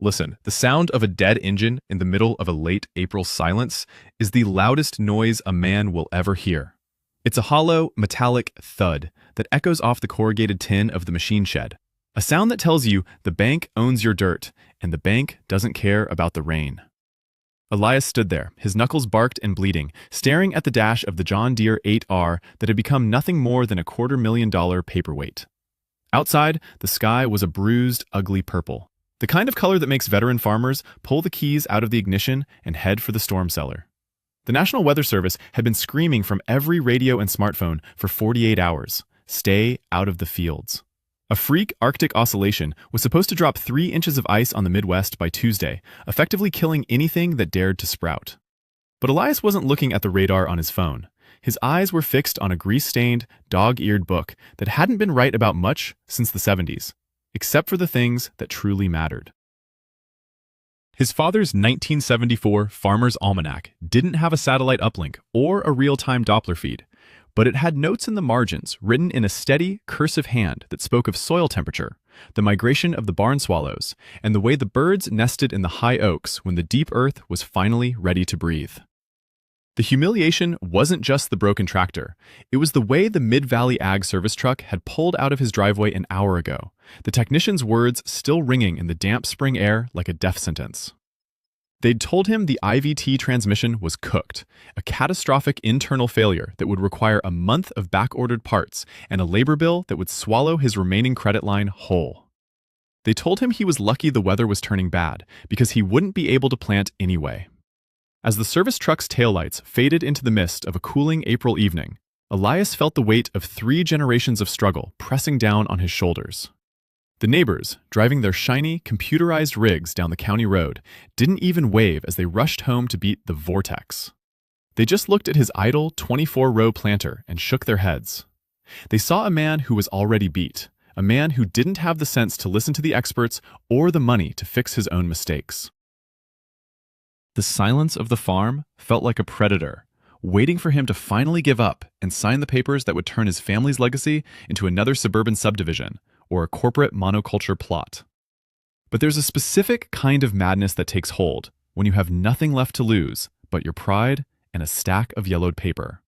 Listen, the sound of a dead engine in the middle of a late April silence is the loudest noise a man will ever hear. It's a hollow, metallic thud that echoes off the corrugated tin of the machine shed, a sound that tells you the bank owns your dirt and the bank doesn't care about the rain. Elias stood there, his knuckles barked and bleeding, staring at the dash of the John Deere 8R that had become nothing more than a $250,000 paperweight. Outside, the sky was a bruised, ugly purple, the kind of color that makes veteran farmers pull the keys out of the ignition and head for the storm cellar. The National Weather Service had been screaming from every radio and smartphone for 48 hours, "Stay out of the fields." A freak Arctic oscillation was supposed to drop 3 inches of ice on the Midwest by Tuesday, effectively killing anything that dared to sprout. But Elias wasn't looking at the radar on his phone. His eyes were fixed on a grease-stained, dog-eared book that hadn't been right about much since the 70s, except for the things that truly mattered. His father's 1974 Farmer's Almanac didn't have a satellite uplink or a real-time Doppler feed, but it had notes in the margins written in a steady, cursive hand that spoke of soil temperature, the migration of the barn swallows, and the way the birds nested in the high oaks when the deep earth was finally ready to breathe. The humiliation wasn't just the broken tractor. It was the way the Mid-Valley Ag service truck had pulled out of his driveway an hour ago, the technician's words still ringing in the damp spring air like a death sentence. They'd told him the IVT transmission was cooked, a catastrophic internal failure that would require a month of back-ordered parts and a labor bill that would swallow his remaining credit line whole. They told him he was lucky the weather was turning bad because he wouldn't be able to plant anyway. As the service truck's taillights faded into the mist of a cooling April evening, Elias felt the weight of 3 generations of struggle pressing down on his shoulders. The neighbors, driving their shiny, computerized rigs down the county road, didn't even wave as they rushed home to beat the vortex. They just looked at his idle 24-row planter and shook their heads. They saw a man who was already beat, a man who didn't have the sense to listen to the experts or the money to fix his own mistakes. The silence of the farm felt like a predator, waiting for him to finally give up and sign the papers that would turn his family's legacy into another suburban subdivision or a corporate monoculture plot. But there's a specific kind of madness that takes hold when you have nothing left to lose but your pride and a stack of yellowed paper.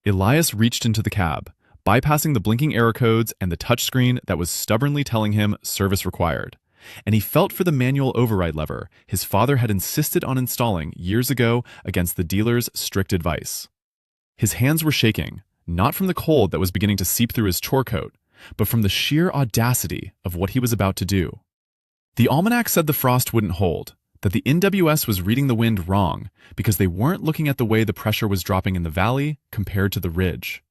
Elias reached into the cab, bypassing the blinking error codes and the touchscreen that was stubbornly telling him service required. And he felt for the manual override lever his father had insisted on installing years ago against the dealer's strict advice. His hands were shaking, not from the cold that was beginning to seep through his chore coat, but from the sheer audacity of what he was about to do. The almanac said the frost wouldn't hold, that the NWS was reading the wind wrong because they weren't looking at the way the pressure was dropping in the valley compared to the ridge.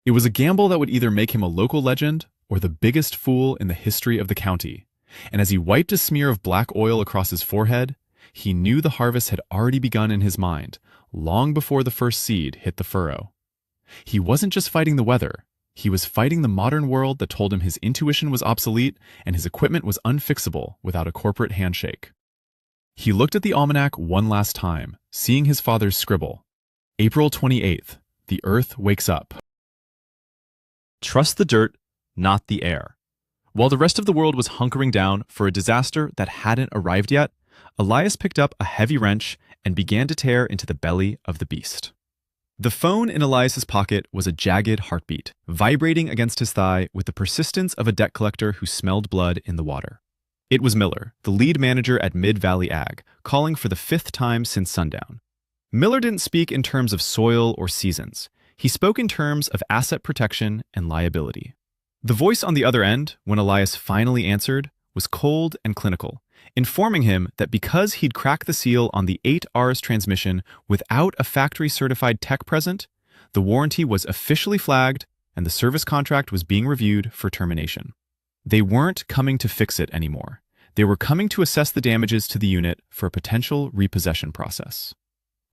It was a gamble that would either make him a local legend or the biggest fool in the history of the county. And as he wiped a smear of black oil across his forehead, he knew the harvest had already begun in his mind, long before the first seed hit the furrow. He wasn't just fighting the weather, he was fighting the modern world that told him his intuition was obsolete and his equipment was unfixable without a corporate handshake. He looked at the almanac one last time, seeing his father's scribble. April 28th, the earth wakes up. Trust the dirt, not the air. While the rest of the world was hunkering down for a disaster that hadn't arrived yet, Elias picked up a heavy wrench and began to tear into the belly of the beast. The phone in Elias's pocket was a jagged heartbeat, vibrating against his thigh with the persistence of a debt collector who smelled blood in the water. It was Miller, the lead manager at Mid-Valley Ag, calling for the 5th time since sundown. Miller didn't speak in terms of soil or seasons. He spoke in terms of asset protection and liability. The voice on the other end, when Elias finally answered, was cold and clinical, informing him that because he'd cracked the seal on the 8R's transmission without a factory-certified tech present, the warranty was officially flagged and the service contract was being reviewed for termination. They weren't coming to fix it anymore. They were coming to assess the damages to the unit for a potential repossession process.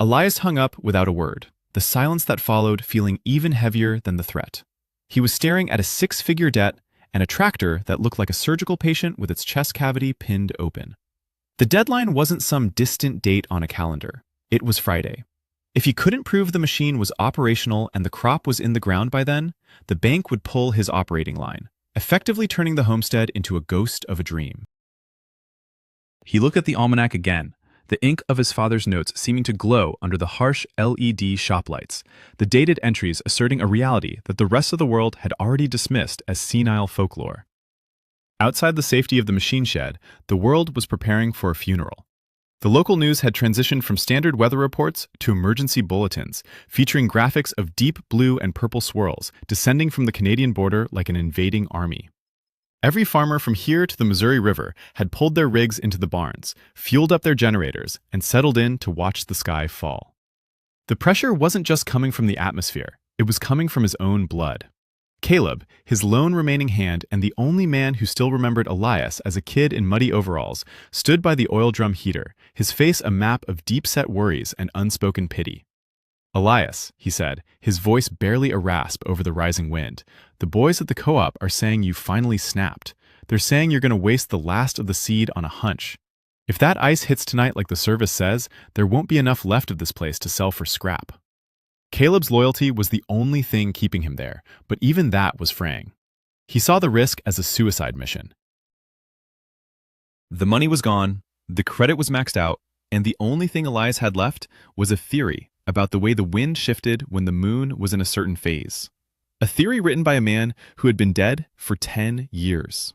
Elias hung up without a word, the silence that followed feeling even heavier than the threat. He was staring at a 6-figure debt and a tractor that looked like a surgical patient with its chest cavity pinned open. The deadline wasn't some distant date on a calendar. It was Friday. If he couldn't prove the machine was operational and the crop was in the ground by then, the bank would pull his operating line, effectively turning the homestead into a ghost of a dream. He looked at the almanac again, the ink of his father's notes seeming to glow under the harsh LED shop lights, the dated entries asserting a reality that the rest of the world had already dismissed as senile folklore. Outside the safety of the machine shed, the world was preparing for a funeral. The local news had transitioned from standard weather reports to emergency bulletins, featuring graphics of deep blue and purple swirls descending from the Canadian border like an invading army. Every farmer from here to the Missouri River had pulled their rigs into the barns, fueled up their generators, and settled in to watch the sky fall. The pressure wasn't just coming from the atmosphere, it was coming from his own blood. Caleb, his lone remaining hand and the only man who still remembered Elias as a kid in muddy overalls, stood by the oil drum heater, his face a map of deep-set worries and unspoken pity. "Elias," he said, his voice barely a rasp over the rising wind, "the boys at the co-op are saying you finally snapped. They're saying you're going to waste the last of the seed on a hunch. If that ice hits tonight like the service says, there won't be enough left of this place to sell for scrap." Caleb's loyalty was the only thing keeping him there, but even that was fraying. He saw the risk as a suicide mission. The money was gone, the credit was maxed out, and the only thing Elias had left was a theory about the way the wind shifted when the moon was in a certain phase. A theory written by a man who had been dead for 10 years.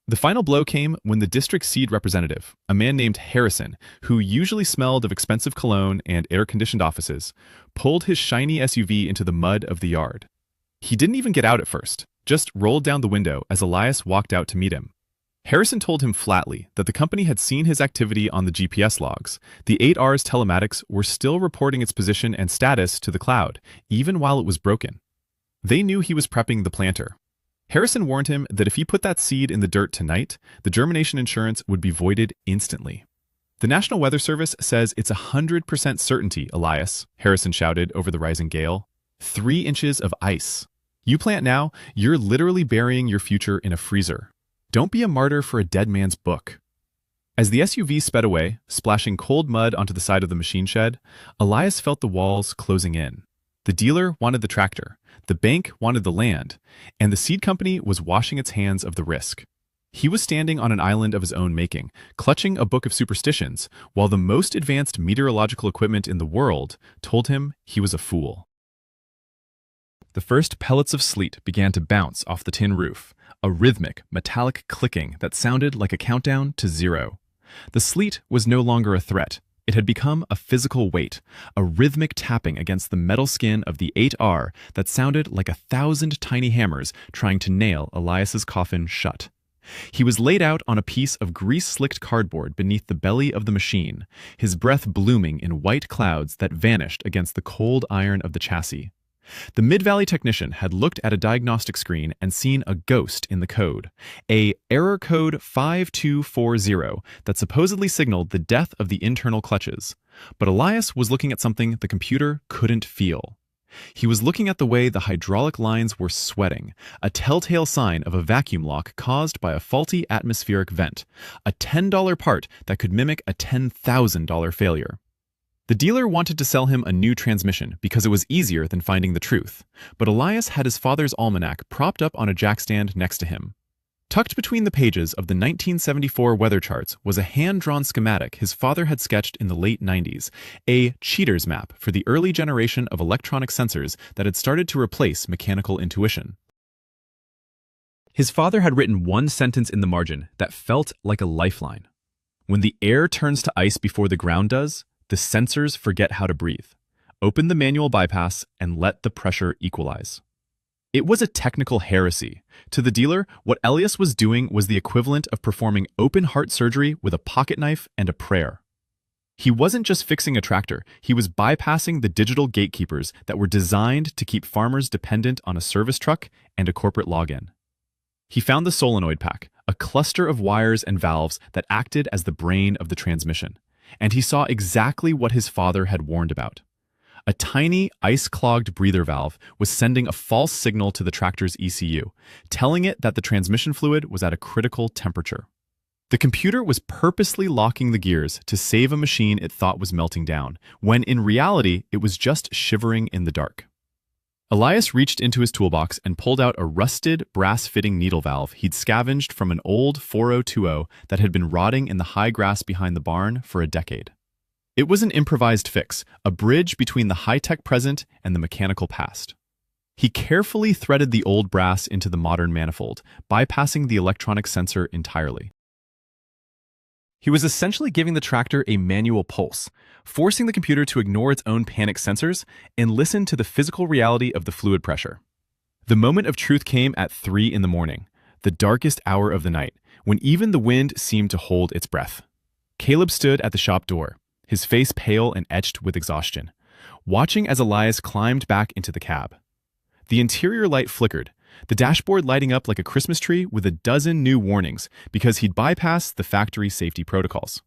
The final blow came when the district seed representative, a man named Harrison, who usually smelled of expensive cologne and air-conditioned offices, pulled his shiny SUV into the mud of the yard. He didn't even get out at first, just rolled down the window as Elias walked out to meet him. Harrison told him flatly that the company had seen his activity on the GPS logs. The 8R's telematics were still reporting its position and status to the cloud, even while it was broken. They knew he was prepping the planter. Harrison warned him that if he put that seed in the dirt tonight, the germination insurance would be voided instantly. "The National Weather Service says it's 100% certainty, Elias," Harrison shouted over the rising gale. 3 inches of ice. You plant now, you're literally burying your future in a freezer. Don't be a martyr for a dead man's book. As the SUV sped away, splashing cold mud onto the side of the machine shed, Elias felt the walls closing in. The dealer wanted the tractor, the bank wanted the land, and the seed company was washing its hands of the risk. He was standing on an island of his own making, clutching a book of superstitions, while the most advanced meteorological equipment in the world told him he was a fool. The first pellets of sleet began to bounce off the tin roof, a rhythmic, metallic clicking that sounded like a countdown to 0. The sleet was no longer a threat. It had become a physical weight, a rhythmic tapping against the metal skin of the 8R that sounded like 1,000 tiny hammers trying to nail Elias's coffin shut. He was laid out on a piece of grease-slicked cardboard beneath the belly of the machine, his breath blooming in white clouds that vanished against the cold iron of the chassis. The Mid-Valley technician had looked at a diagnostic screen and seen a ghost in the code, a error code 5240 that supposedly signaled the death of the internal clutches. But Elias was looking at something the computer couldn't feel. He was looking at the way the hydraulic lines were sweating, a telltale sign of a vacuum lock caused by a faulty atmospheric vent, a $10 part that could mimic a $10,000 failure. The dealer wanted to sell him a new transmission because it was easier than finding the truth, but Elias had his father's almanac propped up on a jackstand next to him. Tucked between the pages of the 1974 weather charts was a hand-drawn schematic his father had sketched in the late 90s, a cheater's map for the early generation of electronic sensors that had started to replace mechanical intuition. His father had written one sentence in the margin that felt like a lifeline. When the air turns to ice before the ground does, the sensors forget how to breathe. Open the manual bypass and let the pressure equalize. It was a technical heresy. To the dealer, what Elias was doing was the equivalent of performing open heart surgery with a pocket knife and a prayer. He wasn't just fixing a tractor, he was bypassing the digital gatekeepers that were designed to keep farmers dependent on a service truck and a corporate login. He found the solenoid pack, a cluster of wires and valves that acted as the brain of the transmission, and he saw exactly what his father had warned about. A tiny, ice-clogged breather valve was sending a false signal to the tractor's ECU, telling it that the transmission fluid was at a critical temperature. The computer was purposely locking the gears to save a machine it thought was melting down, when in reality it was just shivering in the dark. Elias reached into his toolbox and pulled out a rusted, brass-fitting needle valve he'd scavenged from an old 4020 that had been rotting in the high grass behind the barn for a decade. It was an improvised fix, a bridge between the high-tech present and the mechanical past. He carefully threaded the old brass into the modern manifold, bypassing the electronic sensor entirely. He was essentially giving the tractor a manual pulse, forcing the computer to ignore its own panic sensors and listen to the physical reality of the fluid pressure. The moment of truth came at 3 in the morning, the darkest hour of the night, when even the wind seemed to hold its breath. Caleb stood at the shop door, his face pale and etched with exhaustion, watching as Elias climbed back into the cab. The interior light flickered, the dashboard lighting up like a Christmas tree with a dozen new warnings because he'd bypassed the factory safety protocols.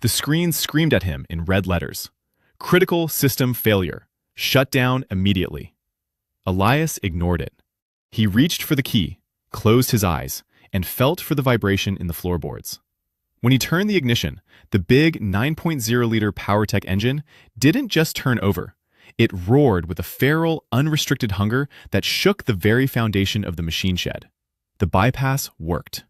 The screen screamed at him in red letters. Critical system failure. Shut down immediately. Elias ignored it. He reached for the key, closed his eyes, and felt for the vibration in the floorboards. When he turned the ignition, the big 9.0-liter PowerTech engine didn't just turn over. It roared with a feral, unrestricted hunger that shook the very foundation of the machine shed. The bypass worked.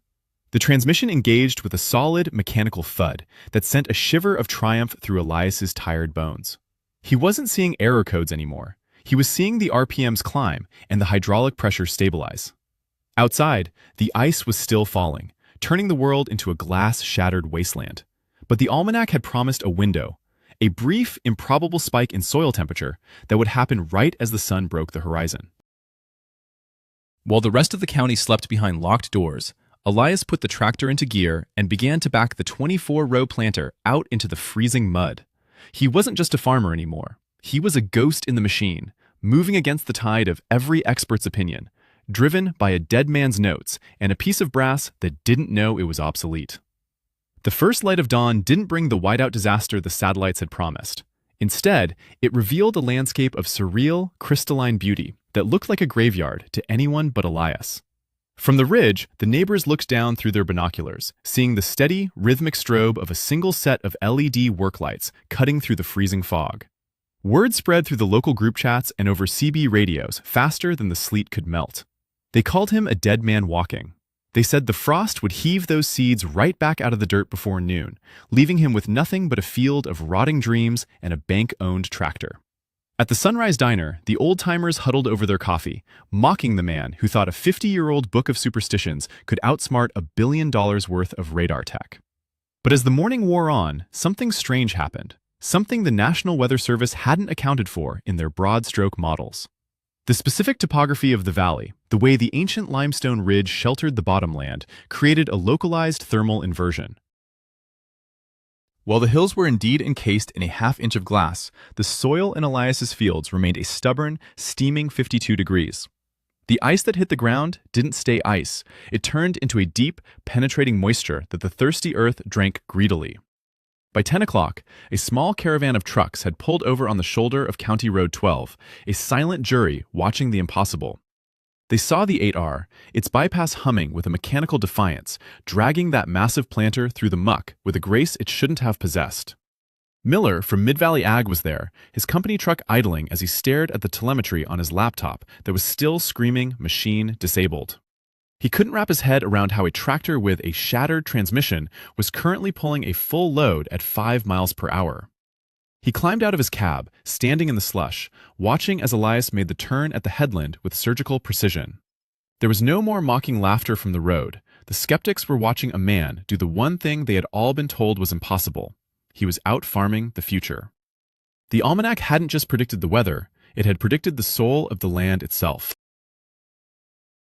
The transmission engaged with a solid mechanical thud that sent a shiver of triumph through Elias's tired bones. He wasn't seeing error codes anymore. He was seeing the RPMs climb and the hydraulic pressure stabilize. Outside, the ice was still falling, turning the world into a glass-shattered wasteland. But the almanac had promised a window, a brief, improbable spike in soil temperature that would happen right as the sun broke the horizon. While the rest of the county slept behind locked doors, Elias put the tractor into gear and began to back the 24-row planter out into the freezing mud. He wasn't just a farmer anymore. He was a ghost in the machine, moving against the tide of every expert's opinion, driven by a dead man's notes and a piece of brass that didn't know it was obsolete. The first light of dawn didn't bring the whiteout disaster the satellites had promised. Instead, it revealed a landscape of surreal, crystalline beauty that looked like a graveyard to anyone but Elias. From the ridge, the neighbors looked down through their binoculars, seeing the steady, rhythmic strobe of a single set of LED work lights cutting through the freezing fog. Word spread through the local group chats and over CB radios faster than the sleet could melt. They called him a dead man walking. They said the frost would heave those seeds right back out of the dirt before noon, leaving him with nothing but a field of rotting dreams and a bank-owned tractor. At the Sunrise Diner, the old-timers huddled over their coffee, mocking the man who thought a 50-year-old book of superstitions could outsmart $1 billion worth of radar tech. But as the morning wore on, something strange happened, something the National Weather Service hadn't accounted for in their broad-stroke models. The specific topography of the valley, the way the ancient limestone ridge sheltered the bottomland, created a localized thermal inversion. While the hills were indeed encased in a half-inch of glass, the soil in Elias's fields remained a stubborn, steaming 52 degrees. The ice that hit the ground didn't stay ice. It turned into a deep, penetrating moisture that the thirsty earth drank greedily. By 10 o'clock, a small caravan of trucks had pulled over on the shoulder of County Road 12, a silent jury watching the impossible. They saw the 8R, its bypass humming with a mechanical defiance, dragging that massive planter through the muck with a grace it shouldn't have possessed. Miller from Mid-Valley Ag was there, his company truck idling as he stared at the telemetry on his laptop that was still screaming machine disabled. He couldn't wrap his head around how a tractor with a shattered transmission was currently pulling a full load at 5 miles per hour. He climbed out of his cab, standing in the slush, watching as Elias made the turn at the headland with surgical precision. There was no more mocking laughter from the road. The skeptics were watching a man do the one thing they had all been told was impossible. He was out farming the future. The almanac hadn't just predicted the weather, it had predicted the soul of the land itself.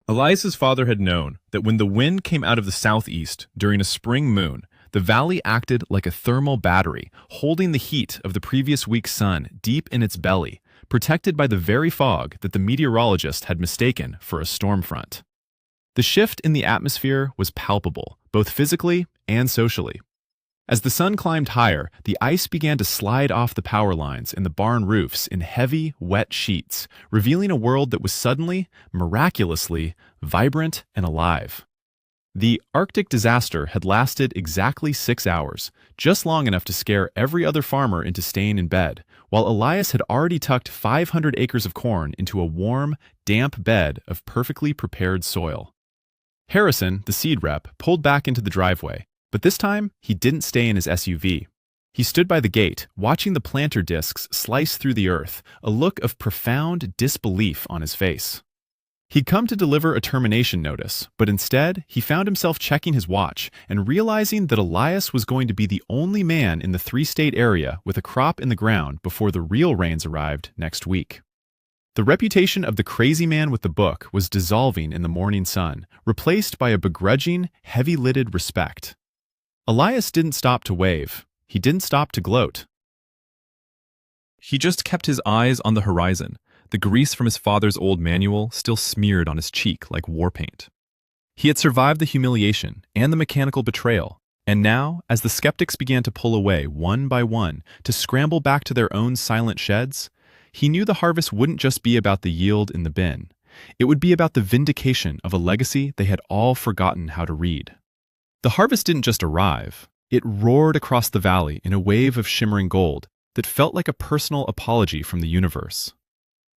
Elias's father had known that when the wind came out of the southeast during a spring moon, the valley acted like a thermal battery, holding the heat of the previous week's sun deep in its belly, protected by the very fog that the meteorologist had mistaken for a storm front. The shift in the atmosphere was palpable, both physically and socially. As the sun climbed higher, the ice began to slide off the power lines and the barn roofs in heavy, wet sheets, revealing a world that was suddenly, miraculously, vibrant and alive. The Arctic disaster had lasted exactly 6 hours, just long enough to scare every other farmer into staying in bed, while Elias had already tucked 500 acres of corn into a warm, damp bed of perfectly prepared soil. Harrison, the seed rep, pulled back into the driveway, but this time he didn't stay in his SUV. He stood by the gate, watching the planter discs slice through the earth, a look of profound disbelief on his face. He'd come to deliver a termination notice, but instead, he found himself checking his watch and realizing that Elias was going to be the only man in the three-state area with a crop in the ground before the real rains arrived next week. The reputation of the crazy man with the book was dissolving in the morning sun, replaced by a begrudging, heavy-lidded respect. Elias didn't stop to wave. He didn't stop to gloat. He just kept his eyes on the horizon, the grease from his father's old manual still smeared on his cheek like war paint. He had survived the humiliation and the mechanical betrayal, and now, as the skeptics began to pull away one by one to scramble back to their own silent sheds, he knew the harvest wouldn't just be about the yield in the bin. It would be about the vindication of a legacy they had all forgotten how to read. The harvest didn't just arrive. It roared across the valley in a wave of shimmering gold that felt like a personal apology from the universe.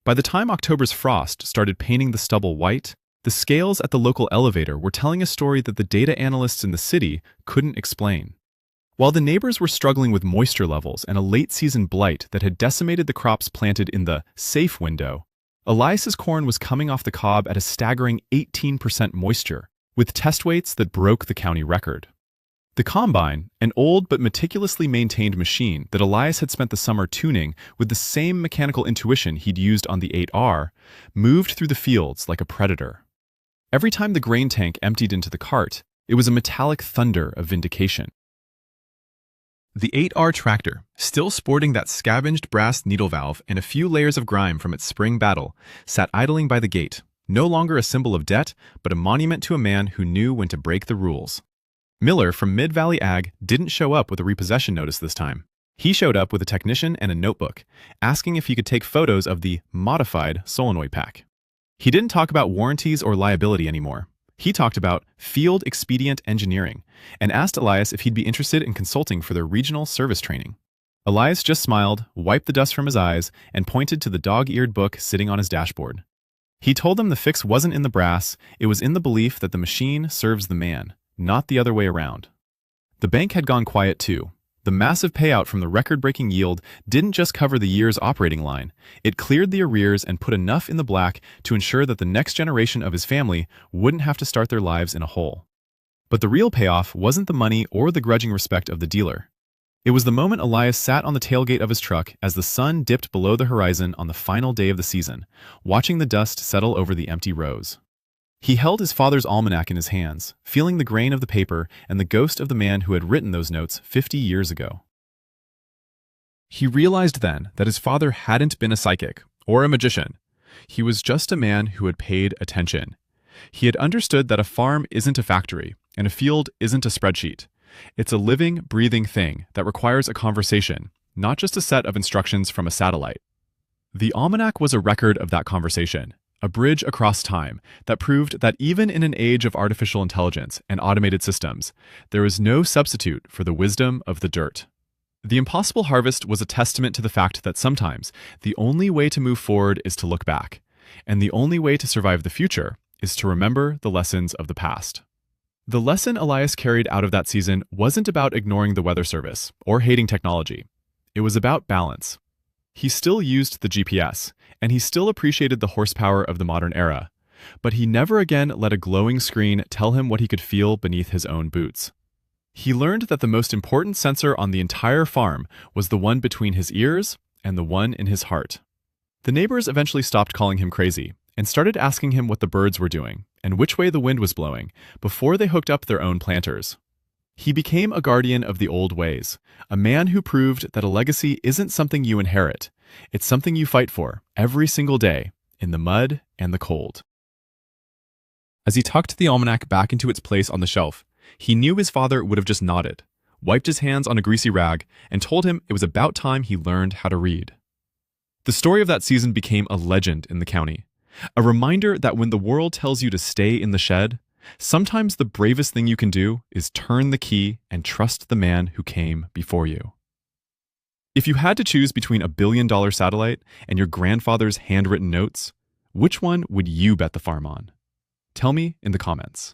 By the time October's frost started painting the stubble white, the scales at the local elevator were telling a story that the data analysts in the city couldn't explain. While the neighbors were struggling with moisture levels and a late-season blight that had decimated the crops planted in the safe window, Elias's corn was coming off the cob at a staggering 18% moisture, with test weights that broke the county record. The combine, an old but meticulously maintained machine that Elias had spent the summer tuning with the same mechanical intuition he'd used on the 8R, moved through the fields like a predator. Every time the grain tank emptied into the cart, it was a metallic thunder of vindication. The 8R tractor, still sporting that scavenged brass needle valve and a few layers of grime from its spring battle, sat idling by the gate, no longer a symbol of debt, but a monument to a man who knew when to break the rules. Miller from Mid-Valley Ag didn't show up with a repossession notice this time. He showed up with a technician and a notebook, asking if he could take photos of the modified solenoid pack. He didn't talk about warranties or liability anymore. He talked about field expedient engineering and asked Elias if he'd be interested in consulting for their regional service training. Elias just smiled, wiped the dust from his eyes, and pointed to the dog-eared book sitting on his dashboard. He told them the fix wasn't in the brass, it was in the belief that the machine serves the man, not the other way around. The bank had gone quiet too. The massive payout from the record-breaking yield didn't just cover the year's operating line. It cleared the arrears and put enough in the black to ensure that the next generation of his family wouldn't have to start their lives in a hole. But the real payoff wasn't the money or the grudging respect of the dealer. It was the moment Elias sat on the tailgate of his truck as the sun dipped below the horizon on the final day of the season, watching the dust settle over the empty rows. He held his father's almanac in his hands, feeling the grain of the paper and the ghost of the man who had written those notes 50 years ago. He realized then that his father hadn't been a psychic or a magician. He was just a man who had paid attention. He had understood that a farm isn't a factory and a field isn't a spreadsheet. It's a living, breathing thing that requires a conversation, not just a set of instructions from a satellite. The almanac was a record of that conversation. A bridge across time that proved that even in an age of artificial intelligence and automated systems, there is no substitute for the wisdom of the dirt. The impossible harvest was a testament to the fact that sometimes the only way to move forward is to look back, and the only way to survive the future is to remember the lessons of the past. The lesson Elias carried out of that season wasn't about ignoring the weather service or hating technology. It was about balance. He still used the GPS, and he still appreciated the horsepower of the modern era, but he never again let a glowing screen tell him what he could feel beneath his own boots. He learned that the most important sensor on the entire farm was the one between his ears and the one in his heart. The neighbors eventually stopped calling him crazy and started asking him what the birds were doing and which way the wind was blowing before they hooked up their own planters. He became a guardian of the old ways, a man who proved that a legacy isn't something you inherit. It's something you fight for every single day, in the mud and the cold. As he tucked the almanac back into its place on the shelf, he knew his father would have just nodded, wiped his hands on a greasy rag, and told him it was about time he learned how to read. The story of that season became a legend in the county, a reminder that when the world tells you to stay in the shed, Sometimes the bravest thing you can do is turn the key and trust the man who came before you. If you had to choose between a billion-dollar satellite and your grandfather's handwritten notes, which one would you bet the farm on? Tell me in the comments.